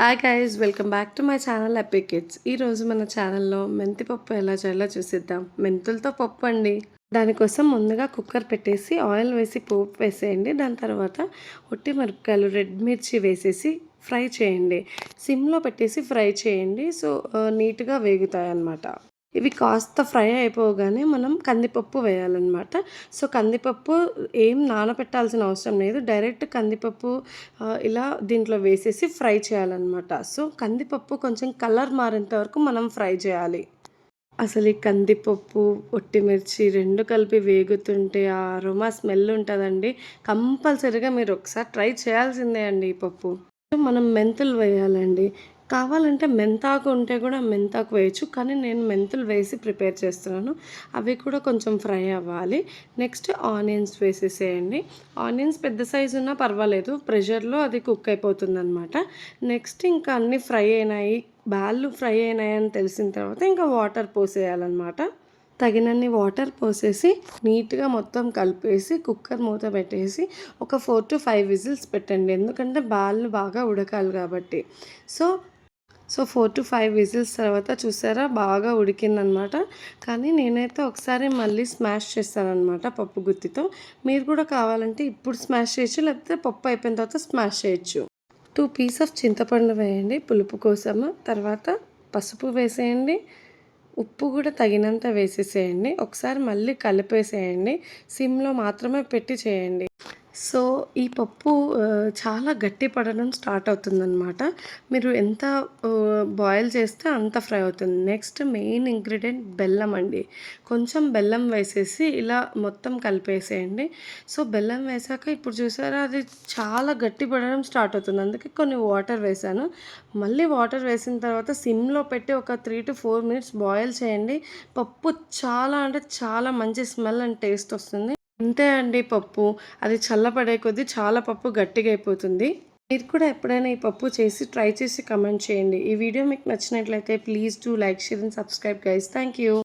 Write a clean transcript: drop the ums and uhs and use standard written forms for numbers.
Hi guys, welcome back to my channel epic kids. ఈరోజు మన ఛానల్లో మెంతి పప్పు ఎలా చేయాలో చూసిద్దాం. మెంతులతో పప్పు అండి. దానికోసం ముందుగా కుక్కర్ పెట్టేసి ఆయిల్ వేసి పోపు వేసేయండి. దాని తర్వాత ఒట్టి మిరపకాయలు, రెడ్ మిర్చి వేసేసి ఫ్రై చేయండి. సిమ్లో పెట్టేసి ఫ్రై చేయండి. సో నీట్గా వేగుతాయి అన్నమాట. ఇవి కాస్త ఫ్రై అయిపోగానే మనం కందిపప్పు వేయాలన్నమాట. సో కందిపప్పు ఏం నానబెట్టాల్సిన అవసరం లేదు. డైరెక్ట్ కందిపప్పు ఇలా దీంట్లో వేసేసి ఫ్రై చేయాలన్నమాట. సో కందిపప్పు కొంచెం కలర్ మారేంత వరకు మనం ఫ్రై చేయాలి. అసలు ఈ కందిపప్పు, ఒట్టిమిర్చి 2 కలిపి వేగుతుంటే ఆ అరోమా స్మెల్ ఉంటుందండి. కంపల్సరీగా మీరు ఒకసారి ట్రై చేయాల్సిందే అండి ఈ పప్పు. మనం మెంతులు వేయాలండి. కావాలంటే మెంతాకు ఉంటే కూడా మెంతాకు వేయచ్చు. కానీ నేను మెంతులు వేసి ప్రిపేర్ చేస్తున్నాను. అవి కూడా కొంచెం ఫ్రై అవ్వాలి. నెక్స్ట్ ఆనియన్స్ వేసేసేయండి. ఆనియన్స్ పెద్ద సైజు ఉన్నా పర్వాలేదు. ప్రెషర్లో అది కుక్ అయిపోతుందన్నమాట. నెక్స్ట్ ఇంకా అన్నీ ఫ్రై అయినాయి, బ్యాళ్ళు ఫ్రై అయినాయని తెలిసిన తర్వాత ఇంకా వాటర్ పోసేయాలన్నమాట. తగినన్ని వాటర్ పోసేసి నీట్గా మొత్తం కలిపేసి కుక్కర్ మూత పెట్టేసి ఒక 4 to 5 విజిల్స్ పెట్టండి. ఎందుకంటే బ్యాళ్ళు బాగా ఉడకాలి కాబట్టి. సో 4 to 5 విజిల్స్ తర్వాత చూసారా బాగా ఉడికిందనమాట. కానీ నేనైతే ఒకసారి మళ్ళీ స్మాష్ చేస్తానన్నమాట పప్పు గుత్తితో. మీరు కూడా కావాలంటే ఇప్పుడు స్మాష్ చేయొచ్చు, లేకపోతే పప్పు అయిపోయిన తర్వాత స్మాష్ చేయొచ్చు. 2 పీస్ ఆఫ్ చింతపండు వేయండి పులుపు కోసము. తర్వాత పసుపు వేసేయండి. ఉప్పు కూడా తగినంత వేసేసేయండి. ఒకసారి మళ్ళీ కలిపేసేయండి. సిమ్లో మాత్రమే పెట్టి చేయండి. సో ఈ పప్పు చాలా గట్టి పడడం స్టార్ట్ అవుతుందన్నమాట. మీరు ఎంత బాయిల్ చేస్తే అంత ఫ్రై అవుతుంది. నెక్స్ట్ మెయిన్ ఇంగ్రీడియంట్ బెల్లం అండి. కొంచెం బెల్లం వేసేసి ఇలా మొత్తం కలిపేసేయండి. సో బెల్లం వేసాక ఇప్పుడు చూసారా అది చాలా గట్టి పడడం స్టార్ట్ అవుతుంది. అందుకే కొన్ని వాటర్ వేసాను. మళ్ళీ వాటర్ వేసిన తర్వాత సిమ్లో పెట్టి ఒక 3 to 4 మినిట్స్ బాయిల్ చేయండి. పప్పు చాలా అంటే చాలా మంచి స్మెల్ అండ్ టేస్ట్ వస్తుంది. ఇంతే అండి పప్పు. అది చల్లబడే కొద్దీ చాలా పప్పు గట్టిగా అయిపోతుంది. మీరు కూడా ఎప్పుడైనా ఈ పప్పు చేసి ట్రై చేసి కమెంట్ చేయండి. ఈ వీడియో మీకు నచ్చినట్లయితే please do like, share and subscribe guys. Thank you.